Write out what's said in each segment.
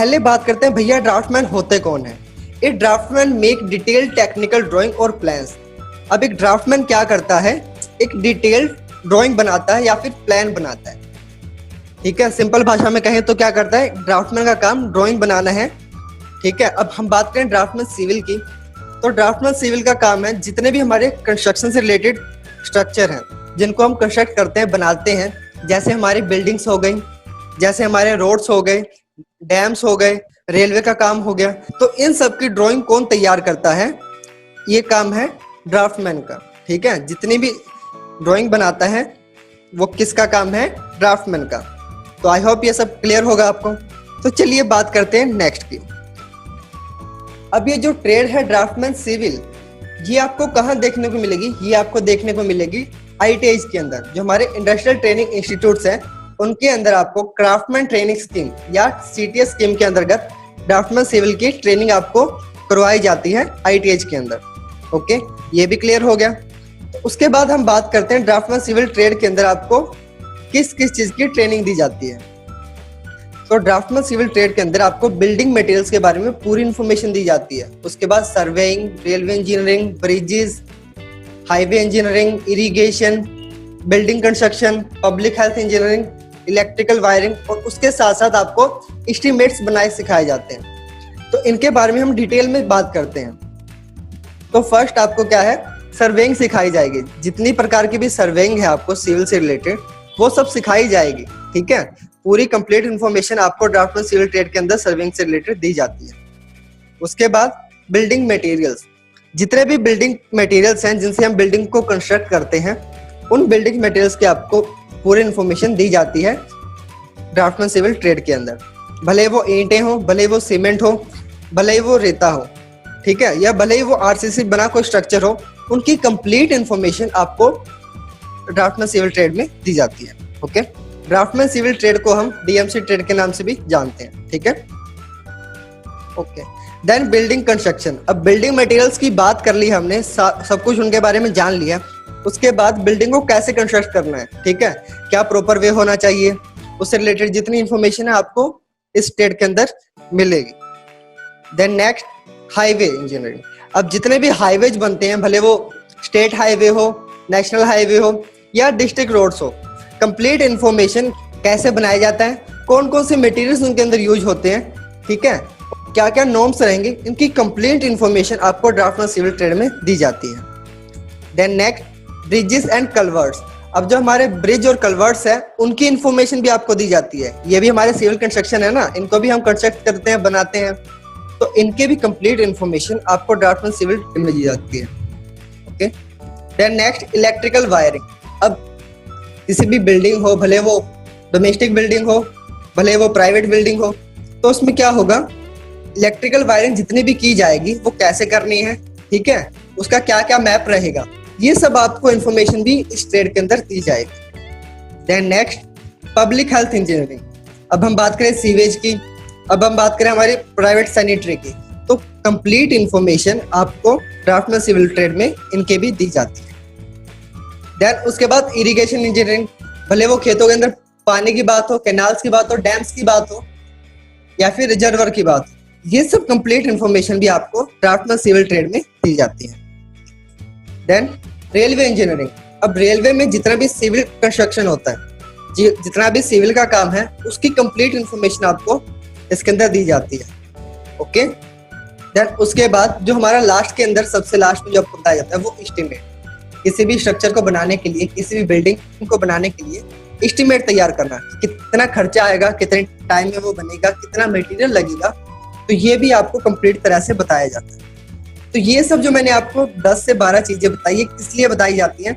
पहले बात करते हैं भैया ड्राफ्टमैन होते कौन है। A draftsman make detail technical drawing और प्लान्स। अब एक ड्राफ्टमैन क्या करता है, एक डिटेल्ड ड्राइंग बनाता है या फिर प्लान बनाता है। ठीक है, सिंपल भाषा में कहें तो क्या करता है, ड्राफ्टमैन का काम ड्राइंग बनाना है। ठीक है, अब हम बात करें ड्राफ्टमैन सिविल की, तो ड्राफ्टमैन सिविल का काम है जितने भी हमारे कंस्ट्रक्शन से रिलेटेड स्ट्रक्चर हैं जिनको हम कंस्ट्रक्ट करते हैं, बनाते हैं, जैसे हमारी बिल्डिंग्स हो गई, जैसे हमारे रोड्स हो गए, डैम्स हो गए, रेलवे का काम हो गया, तो इन सब की ड्राइंग कौन तैयार करता है, ये काम है ड्राफ्टमैन का। ठीक है, जितनी भी ड्राइंग बनाता है वो किसका काम है, ड्राफ्टमैन का। तो आई होप ये सब क्लियर होगा आपको। तो चलिए बात करते हैं नेक्स्ट की। अब ये जो ट्रेड है ड्राफ्टमैन सिविल, ये आपको कहाँ देखने को मिलेगी, ये आपको देखने को मिलेगी आईटीआई के अंदर, जो हमारे इंडस्ट्रियल ट्रेनिंग इंस्टीट्यूट्स हैं उनके अंदर आपको क्राफ्टमैन ट्रेनिंग स्कीम या सीटीएस स्कीम के अंतर्गत ड्राफ्टमैन सिविल की ट्रेनिंग आपको करवाई जाती है आईटीआई के अंदर। ओके, ये भी क्लियर हो गया। तो उसके बाद हम बात करते हैं ड्राफ्टमैन सिविल ट्रेड के अंदर आपको किस किस चीज की ट्रेनिंग दी जाती है। तो ड्राफ्टमैन सिविल ट्रेड के अंदर आपको बिल्डिंग मटेरियल्स के बारे में पूरी इंफॉर्मेशन दी जाती है। उसके बाद surveying, railway engineering, bridges, highway engineering, irrigation, building construction, public health engineering, electrical wiring, और उसके साथ साथ आपको एस्टीमेट्स बनाए सिखाए जाते हैं। तो इनके बारे में हम डिटेल में बात करते हैं। तो फर्स्ट आपको क्या है, सर्वेइंग सिखाई जाएगी। जितनी प्रकार की भी सर्वेइंग है आपको सिविल से रिलेटेड वो सब सिखाई जाएगी। ठीक है, पूरी कंप्लीट इंफॉर्मेशन आपको ड्राफ्टमैन सिविल ट्रेड के अंदर सर्वेइंग से रिलेटेड दी जाती है। उसके बाद बिल्डिंग मटेरियल्स, जितने भी बिल्डिंग मटेरियल्स हैं जिनसे हम बिल्डिंग को कंस्ट्रक्ट करते हैं, उन बिल्डिंग मटेरियल्स की आपको पूरी इंफॉर्मेशन दी जाती है ड्राफ्टमैन सिविल ट्रेड के अंदर। भले वो ईंटें हो, भले वो सीमेंट हो, भले वो रेता हो, ठीक है, या भले वो आरसीसी बना कोई स्ट्रक्चर हो, उनकी कंप्लीट इंफॉर्मेशन आपको ड्राफ्टमैन सिविल ट्रेड में दी जाती है। ओके, ड्राफ्टमैन सिविल ट्रेड को हम डीएमसी ट्रेड के नाम से भी जानते हैं। ठीक है, ओके। Then building construction. अब बिल्डिंग मटेरियल्स की बात कर ली हमने, सब कुछ उनके बारे में जान लिया। उसके बाद बिल्डिंग को कैसे कंस्ट्रक्ट करना है, ठीक है, क्या प्रॉपर वे होना चाहिए, उससे रिलेटेड जितनी इंफॉर्मेशन है आपको इस ट्रेड के अंदर मिलेगी। Then next highway engineering. अब जितने भी हाईवेज बनते हैं, भले वो स्टेट हाईवे हो, नेशनल हाईवे हो या डिस्ट्रिक्ट रोड्स हो, कंप्लीट इंफॉर्मेशन कैसे बनाया जाता है, कौन कौन से मटेरियल्स उनके अंदर यूज होते हैं, ठीक है, क्या क्या नॉर्म्स रहेंगे, इनकी कंप्लीट इंफॉर्मेशन आपको ड्राफ्टमैन सिविल ट्रेड में दी जाती है। Then next bridges and culverts. अब जो हमारे ब्रिज और कल्वर्ट्स है उनकी इंफॉर्मेशन भी आपको दी जाती है। ये भी हमारे सिविल कंस्ट्रक्शन है ना, इनको भी हम कंस्ट्रक्ट करते हैं, बनाते हैं, तो इनके भी कंप्लीट इंफॉर्मेशन आपको ड्राफ्टमैन सिविल ट्रेड में दी जाती है। Okay, then next electrical wiring. अब किसी भी बिल्डिंग हो, भले वो डोमेस्टिक बिल्डिंग हो, भले वो प्राइवेट बिल्डिंग हो, तो उसमें क्या होगा, इलेक्ट्रिकल वायरिंग जितनी भी की जाएगी वो कैसे करनी है, ठीक है, उसका क्या क्या मैप रहेगा, ये सब आपको इंफॉर्मेशन भी इस ट्रेड के अंदर दी जाएगी। Then next public health engineering. अब हम बात करें सीवेज की, अब हम बात करें हमारी प्राइवेट सैनिटरी की, तो कंप्लीट इंफॉर्मेशन आपको ड्राफ्टमैन सिविल ट्रेड में इनके भी दी जाती है। देन उसके बाद इरिगेशन इंजीनियरिंग। भले वो खेतों के अंदर पानी की बात हो, कैनाल्स की बात हो, डैम्स की बात हो या फिर रिजर्वर की बात हो, ये सब कंप्लीट इंफॉर्मेशन भी आपको ड्राफ्टमैन सिविल ट्रेड में दी जाती है। Then railway engineering. अब रेलवे में जितना भी सिविल कंस्ट्रक्शन होता है, जितना भी सिविल का काम है, उसकी कंप्लीट इंफॉर्मेशन आपको इसके अंदर दी जाती है। ओके, देन उसके बाद जो हमारा लास्ट के अंदर सबसे लास्ट में जो आपको बताया जाता है वो एस्टीमेट। किसी भी स्ट्रक्चर को बनाने के लिए, किसी भी बिल्डिंग को बनाने के लिए एस्टीमेट तैयार करना, कितना खर्चा आएगा, कितने टाइम में वो बनेगा, कितना मटेरियल लगेगा, तो ये भी आपको कंप्लीट तरह से बताया जाता है। तो ये सब जो मैंने आपको 10 से 12 चीजें बताई है, किस लिए बताई जाती हैं,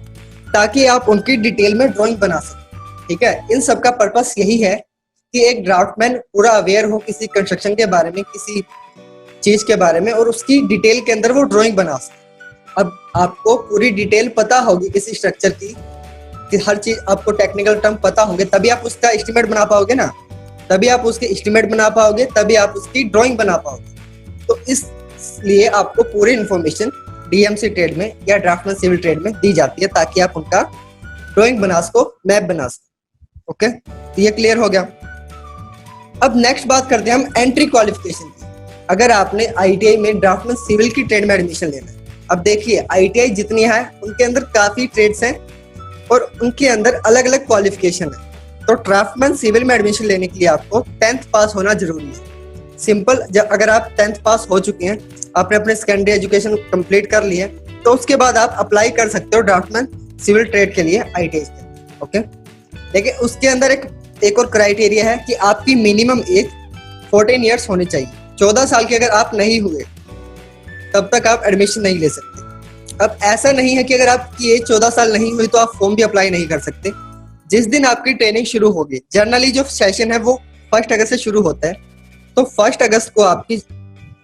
ताकि आप उनकी डिटेल में ड्राइंग बना सकें। ठीक है, इन सब का पर्पस यही है कि एक ड्राफ्टमैन पूरा अवेयर हो किसी कंस्ट्रक्शन के बारे में, किसी चीज के बारे में, और उसकी डिटेल के अंदर वो ड्राइंग बना सके। अब आपको पूरी डिटेल पता होगी किसी स्ट्रक्चर की, कि हर चीज आपको टेक्निकल टर्म पता होंगे, तभी आप उसका एस्टीमेट बना पाओगे ना, तभी आप उसके एस्टीमेट बना पाओगे, तभी आप उसकी ड्राइंग बना पाओगे। तो इसलिए आपको पूरी इंफॉर्मेशन डीएमसी ट्रेड में या ड्राफ्टमैन सिविल ट्रेड में दी जाती है, ताकि आप उनका ड्राइंग बना सको, मैप बना सको। ओके, तो ये क्लियर हो गया। अब नेक्स्ट बात करते हैं हम एंट्री क्वालिफिकेशन की। अगर आपने आईटीआई में ड्राफ्टमैन सिविल की ट्रेड में एडमिशन लेना है, अब देखिए आईटीआई जितनी है उनके अंदर काफी ट्रेड्स हैं और उनके अंदर अलग अलग क्वालिफिकेशन है। तो ड्राफ्टमैन सिविल में एडमिशन लेने के लिए आपको 10th पास होना जरूरी है। सिंपल, जब अगर आप 10th पास हो चुके हैं, आपने अपने सेकेंडरी एजुकेशन कंप्लीट कर ली है, तो उसके बाद आप अप्लाई कर सकते हो ड्राफ्टमैन सिविल ट्रेड के लिए आईटीआई के। ओके, लेकिन उसके अंदर एक और क्राइटेरिया है कि आपकी मिनिमम एज 14 ईयर्स होनी चाहिए। 14 साल के अगर आप नहीं हुए तब तक आप एडमिशन नहीं ले सकते। अब ऐसा नहीं है कि अगर आपकी एज 14 साल नहीं हुई तो आप फॉर्म भी अप्लाई नहीं कर सकते। जिस दिन आपकी ट्रेनिंग शुरू होगी, जनरली जो सेशन है वो 1 अगस्त से शुरू होता है, तो 1 अगस्त को आपकी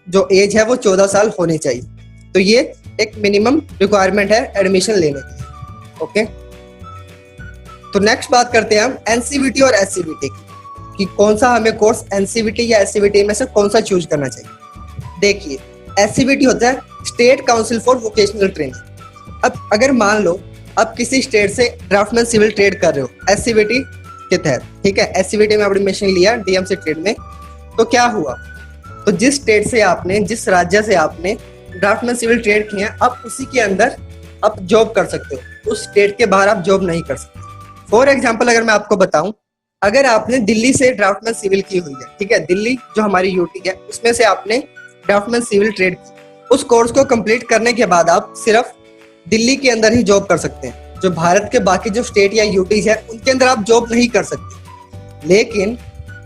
जो एज है वो 14 साल होनी चाहिए। तो ये एक मिनिमम रिक्वायरमेंट है एडमिशन लेने की। ओके, तो नेक्स्ट बात करते हैं हम एनसीवीटी और एससीवीटी की, कि कौन सा हमें कोर्स एनसीवीटी या एससीवीटी में से कौन सा चूज करना चाहिए। देखिए, एससीवीटी होता है state council for vocational training. अब अगर मान लो आप किसी स्टेट से ड्राफ्टमैन सिविल ट्रेड कर रहे हो एससीवीटी के तहत, ठीक है, एससीवीटी में एडमिशन लिया डीएमसी ट्रेड में, तो क्या हुआ, तो जिस स्टेट से आपने, जिस राज्य से आपने ड्राफ्टमैन सिविल ट्रेड किया, आप उसी के अंदर आप जॉब कर सकते हो, उस स्टेट के बाहर आप जॉब नहीं कर सकते। फॉर एग्जाम्पल अगर मैं आपको बताऊं, अगर आपने दिल्ली से ड्राफ्टमैन सिविल की हुई है, ठीक है, दिल्ली जो हमारी यूटी है उसमें से आपने ड्राफ्टमैन सिविल ट्रेड की, उस कोर्स को कंप्लीट करने के बाद आप सिर्फ दिल्ली के अंदर ही जॉब कर सकते हैं। जो भारत के बाकी जो स्टेट या यूटीज है उनके अंदर आप जॉब नहीं कर सकते। लेकिन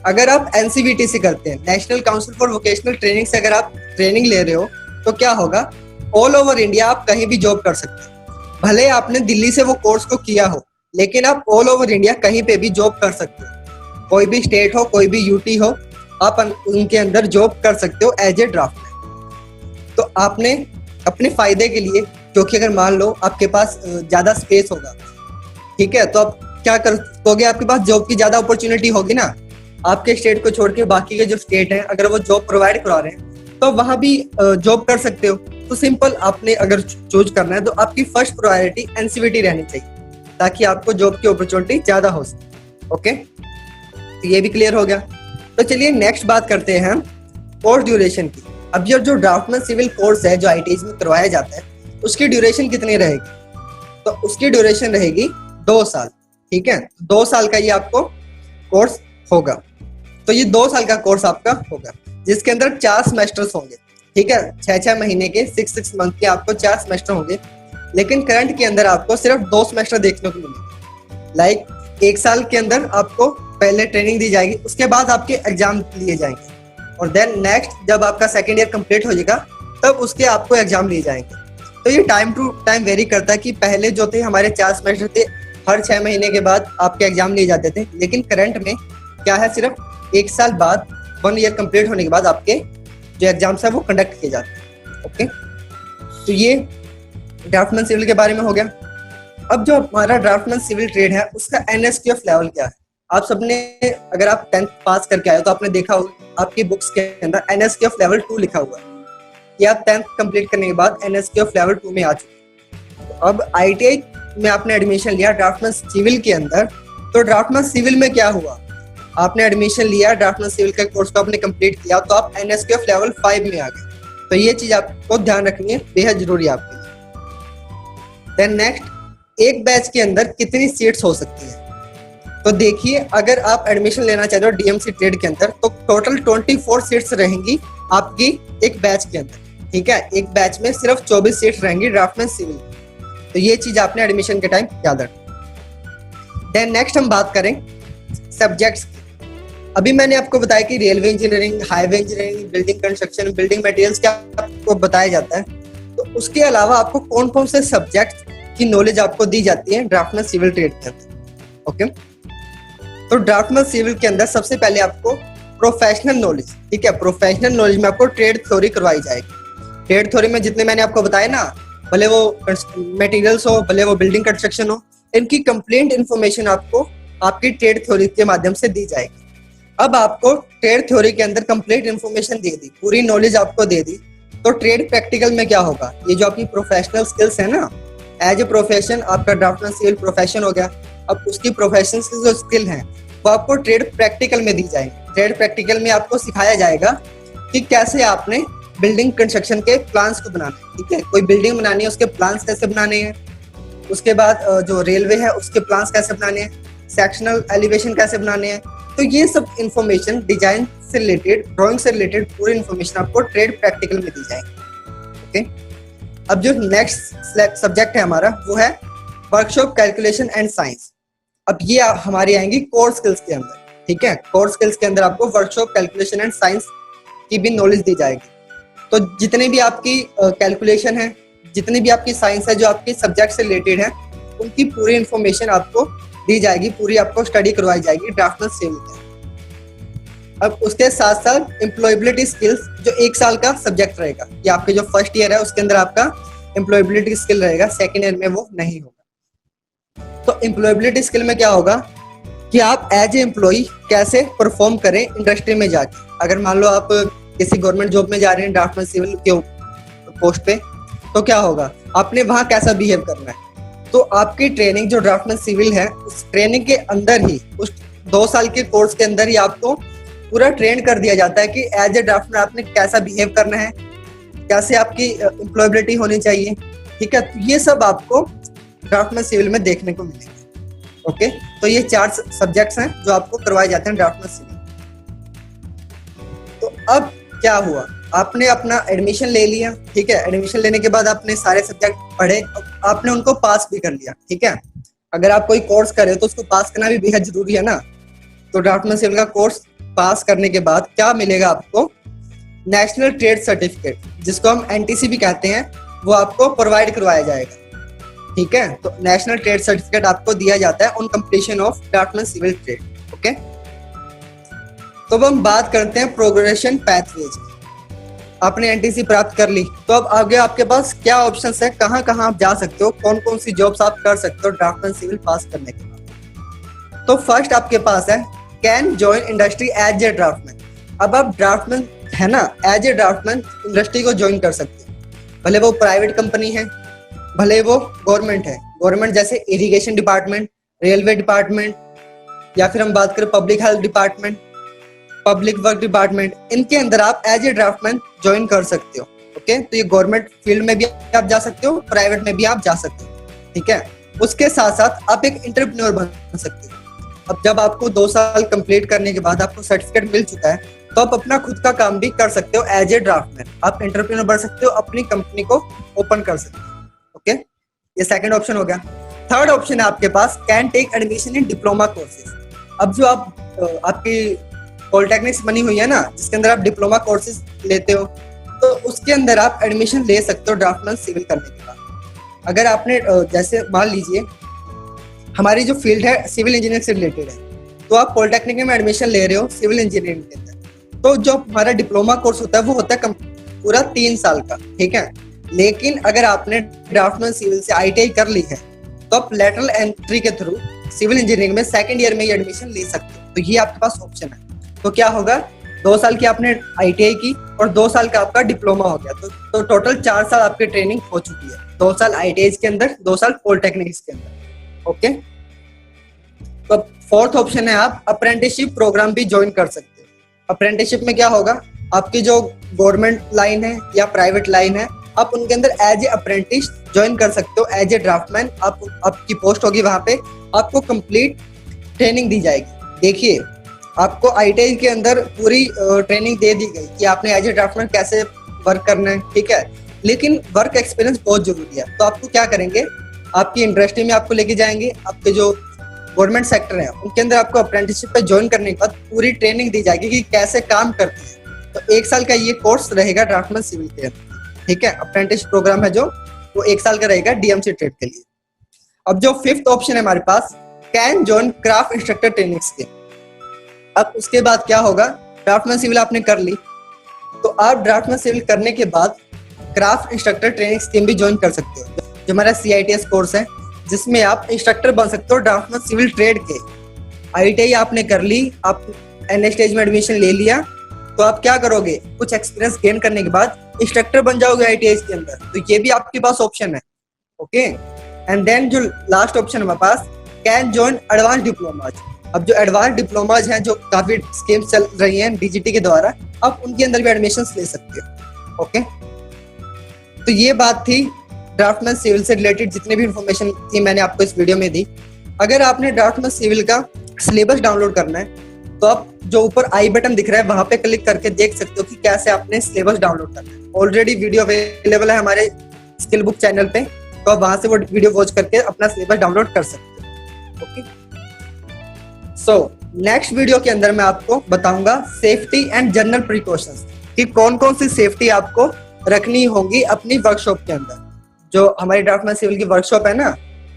अगर आप एनसीवीटी से करते हैं, national council for vocational training से अगर आप ट्रेनिंग ले रहे हो, तो क्या होगा, ऑल ओवर इंडिया आप कहीं भी जॉब कर सकते हैं। भले आपने दिल्ली से वो कोर्स को किया हो, लेकिन आप ऑल ओवर इंडिया कहीं पे भी जॉब कर सकते हो। कोई भी स्टेट हो, कोई भी यूटी हो, आप उनके अंदर जॉब कर सकते हो एज ए ड्राफ्टमैन। तो आपने अपने फायदे के लिए, क्योंकि अगर मान लो आपके पास ज्यादा स्पेस होगा, ठीक है, तो आप क्या करोगे, आपके पास जॉब की ज्यादा अपॉर्चुनिटी होगी ना, आपके स्टेट को छोड़ के बाकी के जो स्टेट हैं अगर वो जॉब प्रोवाइड करवा रहे हैं तो वहां भी जॉब कर सकते हो। तो सिंपल, आपने अगर चूज करना है तो आपकी फर्स्ट प्रायोरिटी एनसीवीटी रहनी चाहिए, ताकि आपको जॉब की अपॉर्चुनिटी ज्यादा हो सके। ओके, तो ये भी क्लियर हो गया। तो चलिए नेक्स्ट बात करते हैं कोर्स ड्यूरेशन की। अब ये जो ड्राफ्टमैन सिविल कोर्स है जो आईटीआई में करवाया जाता है, उसकी ड्यूरेशन कितनी रहेगी, तो उसकी ड्यूरेशन रहेगी 2 साल। ठीक है, 2 साल का ये आपको कोर्स होगा। तो ये 2 साल का कोर्स आपका होगा, जिसके अंदर 4 सेमेस्टर्स होंगे। ठीक है, 6-6 महीने के, 6 मंथ के आपको 4 सेमेस्टर होंगे। लेकिन करंट के अंदर आपको सिर्फ 2 सेमेस्टर देखने को मिलेंगे। लाइक 1 साल के अंदर आपको पहले ट्रेनिंग दी जाएगी, उसके बाद आपके एग्जाम लिए जाएंगे, और देन नेक्स्ट जब आपका सेकेंड ईयर कंप्लीट हो जाएगा तब उसके आपको एग्जाम लिए जाएंगे। तो ये टाइम टू टाइम वेरी करता है कि पहले जो थे हमारे 4 सेमेस्टर थे, हर 6 महीने के बाद आपके एग्जाम लिए जाते थे। लेकिन करंट में क्या है, सिर्फ 1 साल बाद, 1 ईयर कंप्लीट होने के बाद आपके जो एग्जाम्स है वो कंडक्ट किए जाते हैं। ओके, तो ये ड्राफ्टमैन सिविल के बारे में हो गया। अब जो हमारा ड्राफ्टमैन सिविल ट्रेड है उसका एनएसक्यूएफ लेवल क्या है। आप सबने, अगर आप 10th पास करके आए हो तो आपने देखा होगा आपकी बुक्स के अंदर एनएसक्यूएफ लेवल 2 लिखा हुआ है कि आप 10th कंप्लीट करने के बाद एनएसक्यूएफ लेवल 2 में आ चुके। तो अब आईटीआई में आपने एडमिशन लिया ड्राफ्टमैन सिविल के अंदर, तो ड्राफ्टमैन सिविल में क्या हुआ, आपने एडमिशन लिया, ड्राफ्टमैन सिविल का कोर्स को आपने कंप्लीट किया, तो आप एनएसक्यूएफ लेवल 5 में आ गए। तो ये चीज आपको ध्यान रखनी है, बेहद जरूरी है आपके लिए। देन नेक्स्ट, एक बैच के अंदर कितनी सीट्स हो सकती है। तो देखिए, अगर आप एडमिशन लेना चाहते हो डीएमसी ट्रेड के अंदर, तो टोटल 24 सीट्स रहेंगी आपकी एक बैच के अंदर। ठीक है, एक बैच में सिर्फ 24 सीट्स रहेंगी ड्राफ्टमैन सिविल। तो ये चीज आपने एडमिशन के टाइम याद रखना। देन नेक्स्ट हम बात करें सब्जेक्ट्स की। अभी मैंने आपको बताया कि railway engineering, highway engineering, building construction, building materials क्या आपको बताया जाता है। तो उसके अलावा आपको कौन कौन से सब्जेक्ट की नॉलेज आपको दी जाती है ड्राफ्टमैन सिविल ट्रेड के अंदर। ओके, तो ड्राफ्टमैन सिविल के अंदर सबसे पहले आपको प्रोफेशनल नॉलेज, ठीक है, प्रोफेशनल नॉलेज में आपको ट्रेड थ्योरी करवाई जाएगी। ट्रेड थ्योरी में जितने मैंने आपको बताया ना, भले वो मटेरियल्स हो, भले वो बिल्डिंग कंस्ट्रक्शन हो, इनकी कंप्लीट इन्फॉर्मेशन आपको आपकी ट्रेड थ्योरी के माध्यम से दी जाएगी। अब आपको ट्रेड थ्योरी के अंदर कंप्लीट इन्फॉर्मेशन दे दी, पूरी नॉलेज आपको दे दी, तो ट्रेड प्रैक्टिकल में क्या होगा, ये जो आपकी प्रोफेशनल स्किल्स है ना, एज ए प्रोफेशन आपका ड्राफ्टमैन सिविल प्रोफेशन हो गया। अब उसकी प्रोफेशन की जो स्किल है वो आपको ट्रेड प्रैक्टिकल में दी जाएंगे। ट्रेड प्रैक्टिकल में आपको सिखाया जाएगा कि कैसे आपने बिल्डिंग कंस्ट्रक्शन के प्लान्स को बनाना है। ठीक है, कोई बिल्डिंग बनानी है उसके प्लान्स कैसे बनाने हैं, उसके बाद जो रेलवे है उसके प्लान्स कैसे बनाने हैं, सेक्शनल एलिवेशन कैसे बनाने हैं। तो ये सब इंफॉर्मेशन डिजाइन से रिलेटेड, ड्राइंग से रिलेटेड पूरी इंफॉर्मेशन आपको ट्रेड प्रैक्टिकल में दी जाएगी। ओके, अब जो नेक्स्ट सब्जेक्ट है हमारा वो है वर्कशॉप कैलकुलेशन एंड साइंस। अब ये हमारी आएंगी कोर स्किल्स के अंदर। ठीक है, कोर स्किल्स के अंदर आपको वर्कशॉप कैलकुलेशन एंड साइंस की भी नॉलेज दी जाएगी। तो जितने भी आपकी कैलकुलेशन है, जितनी भी आपकी साइंस है जो आपके सब्जेक्ट से रिलेटेड है, उनकी पूरी इंफॉर्मेशन आपको दी जाएगी, पूरी आपको स्टडी करवाई जाएगी ड्राफ्टमैन सिविल में। अब उसके साथ साथ एम्प्लॉयबिलिटी स्किल्स जो 1 साल का सब्जेक्ट रहेगा, ये आपके जो फर्स्ट ईयर है उसके अंदर आपका एम्प्लॉयबिलिटी स्किल रहेगा, सेकेंड ईयर में वो नहीं होगा। तो एम्प्लॉयबिलिटी स्किल में क्या होगा कि आप एज ए एम्प्लॉय कैसे परफॉर्म करें इंडस्ट्री में जाके। अगर मान लो आप किसी गवर्नमेंट जॉब में जा रहे हैं ड्राफ्टमैन सिविल के पोस्ट पे, तो क्या होगा, आपने वहां कैसा बिहेव करना है। तो आपकी ट्रेनिंग जो ड्राफ्टमैन सिविल है, उस ट्रेनिंग के अंदर ही, उस 2 साल के कोर्स के अंदर ही आपको पूरा ट्रेन कर दिया जाता है कि एज ए ड्राफ्टमैन आपने कैसा बिहेव करना है, कैसे आपकी एम्प्लॉयबिलिटी होनी चाहिए। ठीक है, तो ये सब आपको ड्राफ्टमैन सिविल में देखने को मिलेगा। ओके, तो ये 4 सब्जेक्ट्स हैं जो आपको करवाए जाते हैं ड्राफ्टमैन सिविल। तो अब क्या हुआ, आपने अपना एडमिशन ले लिया। ठीक है, एडमिशन लेने के बाद आपने सारे सब्जेक्ट पढ़े, आपने उनको पास भी कर लिया। ठीक है, अगर आप कोई कोर्स कर रहे हो तो उसको पास करना भी बेहद जरूरी है ना। तो ड्राफ्टमैन सिविल का कोर्स पास करने के बाद क्या मिलेगा आपको, नेशनल ट्रेड सर्टिफिकेट, जिसको हम एनटीसी भी कहते हैं, वो आपको प्रोवाइड करवाया जाएगा। ठीक है, तो नेशनल ट्रेड सर्टिफिकेट आपको दिया जाता है on completion of draftsman civil trade. Okay, तो अब हम बात करते हैं प्रोग्रेशन पैथवेज। आपने एनटीसी प्राप्त कर ली, तो अब आगे आपके पास क्या ऑप्शंस है, कहाँ कहाँ आप जा सकते हो, कौन कौन सी जॉब्स आप कर सकते हो ड्राफ्टमैन सिविल पास करने के बाद। तो फर्स्ट आपके पास है can join industry as a draftsman. अब आप ड्राफ्टमैन है ना, एज ए ड्राफ्टमैन इंडस्ट्री को ज्वाइन कर सकते हो, भले वो प्राइवेट कंपनी है, भले वो गवर्नमेंट है। गवर्नमेंट जैसे इरिगेशन डिपार्टमेंट, रेलवे डिपार्टमेंट, या फिर हम बात करें public health department, public work department, इनके अंदर आप एज ए ड्राफ्टमैन ज्वाइन कर सकते हो। ओके, तो ये गवर्नमेंट फील्ड में भी आप जा सकते हो, प्राइवेट में भी आप जा सकते हो। ठीक है, उसके साथ साथ आप एक एंटरप्रेन्योर बन सकते हो। अब जब आपको 2 साल कंप्लीट करने के बाद आपको सर्टिफिकेट मिल चुका है, तो आप अपना खुद का काम भी कर सकते हो एज ए ड्राफ्टमैन। आप एंटरप्रेन्योर बन सकते हो, अपनी कंपनी को ओपन कर सकते हो। ओके, ये सेकंड ऑप्शन हो गया। थर्ड ऑप्शन है आपके पास can take admission in diploma courses. अब जो आपकी पॉलिटेक्निक्स बनी हुई है ना, जिसके अंदर आप डिप्लोमा कोर्सेज लेते हो, तो उसके अंदर आप एडमिशन ले सकते हो ड्राफ्टमैन सिविल करने के बाद। अगर आपने जैसे मान लीजिए हमारी जो फील्ड है सिविल इंजीनियरिंग से रिलेटेड है, तो आप पॉलिटेक्निक में एडमिशन ले रहे हो सिविल इंजीनियरिंग के अंदर, तो जो हमारा डिप्लोमा कोर्स होता है वो होता है पूरा 3 साल का। ठीक है, लेकिन अगर आपने ड्राफ्टमैन सिविल से आईटीआई कर ली है, तो आप लेटरल एंट्री के थ्रू सिविल इंजीनियरिंग में सेकंड ईयर में ही एडमिशन ले सकते हो। तो ये आपके पास ऑप्शन है। तो क्या होगा, 2 साल की आपने आईटीआई की और 2 साल का आपका डिप्लोमा हो गया, तो टोटल 4 साल आपकी ट्रेनिंग हो चुकी है। 2 साल आईटीआई के अंदर, 2 साल पॉलिटेक्निक्स के अंदर। ओके, तो फोर्थ ऑप्शन है आप अप्रेंटिसशिप प्रोग्राम भी ज्वाइन कर सकते हो। अप्रेंटिसशिप में क्या होगा, आपकी जो गवर्नमेंट लाइन है या प्राइवेट लाइन है, आप उनके अंदर एज ए अप्रेंटिस ज्वाइन कर सकते हो एज ए ड्राफ्टमैन। आपकी पोस्ट होगी वहां पे, आपको कंप्लीट ट्रेनिंग दी जाएगी। देखिए, आपको आईटीआई के अंदर पूरी ट्रेनिंग दे दी गई कि आपने एज ए ड्राफ्टमैन कैसे वर्क करना है। ठीक है, लेकिन वर्क एक्सपीरियंस बहुत जरूरी है। तो आपको क्या करेंगे, आपकी इंडस्ट्री में आपको लेके जाएंगे, आपके जो गवर्नमेंट सेक्टर है उनके अंदर आपको अप्रेंटिसशिप पे ज्वाइन करने के बाद पूरी ट्रेनिंग दी जाएगी कि कैसे काम करते हैं। तो 1 साल का ये कोर्स रहेगा ड्राफ्टमैन सिविल के अंदर। ठीक है, अप्रेंटिस प्रोग्राम है जो वो 1 साल का रहेगा डीएमसी ट्रेड के लिए। अब जो फिफ्थ ऑप्शन है हमारे पास, can join craft instructor training scheme. अब उसके बाद क्या होगा, ड्राफ्टमैन सिविल आपने कर ली, तो आप ड्राफ्टमैन सिविल करने के बाद क्राफ्ट इंस्ट्रक्टर ट्रेनिंग स्कीम भी ज्वाइन कर सकते हो, जो हमारा CITS कोर्स है, जिसमें आप इंस्ट्रक्टर बन सकते हो ड्राफ्टमैन सिविल ट्रेड के। आईटीआई आपने कर ली, आप एनए स्टेज में एडमिशन ले लिया, तो आप क्या करोगे, कुछ एक्सपीरियंस गेन करने के बाद इंस्ट्रक्टर बन जाओगे आईटीआई के अंदर। तो ये भी आपके पास ऑप्शन है। ओके, एंड देन जो लास्ट ऑप्शन हमारे पास, कैन जॉइन एडवांस डिप्लोमा। अब जो एडवांस डिप्लोमाज हैं, जो काफी स्कीम्स चल रही हैं डीजीटी के द्वारा, आप उनके अंदर भी एडमिशन ले सकते हो। ओके, तो ये बात थी ड्राफ्टमैन सिविल से रिलेटेड जितने भी इंफॉर्मेशन थी मैंने आपको इस वीडियो में दी। अगर आपने ड्राफ्टमैन सिविल का सिलेबस डाउनलोड करना है तो आप जो ऊपर आई बटन दिख रहा है वहां पे क्लिक करके देख सकते हो कि कैसे आपने सिलेबस डाउनलोड करना है। ऑलरेडी वीडियो अवेलेबल है हमारे स्किल बुक चैनल पे, तो आप वहां से वो वीडियो वॉच करके अपना सिलेबस डाउनलोड कर सकते हो। ओके, सो नेक्स्ट वीडियो के अंदर मैं आपको बताऊंगा सेफ्टी एंड जनरल प्रिकॉशंस कि कौन कौन सी सेफ्टी आपको रखनी होगी अपनी वर्कशॉप के अंदर। जो हमारी ड्राफ्टमैन सिविल की वर्कशॉप है ना,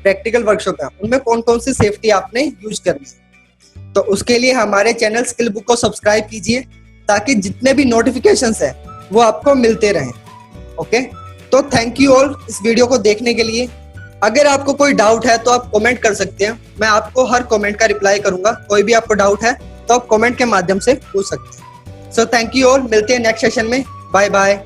प्रैक्टिकल वर्कशॉप है, उनमें कौन कौन सी सेफ्टी आपने यूज करनी है। तो उसके लिए हमारे चैनल स्किल बुक को सब्सक्राइब कीजिए ताकि जितने भी नोटिफिकेशंस है वो आपको मिलते रहें। ओके, तो थैंक यू ऑल इस वीडियो को देखने के लिए। अगर आपको कोई डाउट है तो आप कमेंट कर सकते हैं, मैं आपको हर कमेंट का रिप्लाई करूंगा। कोई भी आपको डाउट है तो आप कमेंट के माध्यम से पूछ सकते हैं। सो थैंक यू ऑल, मिलते हैं नेक्स्ट सेशन में। Bye bye.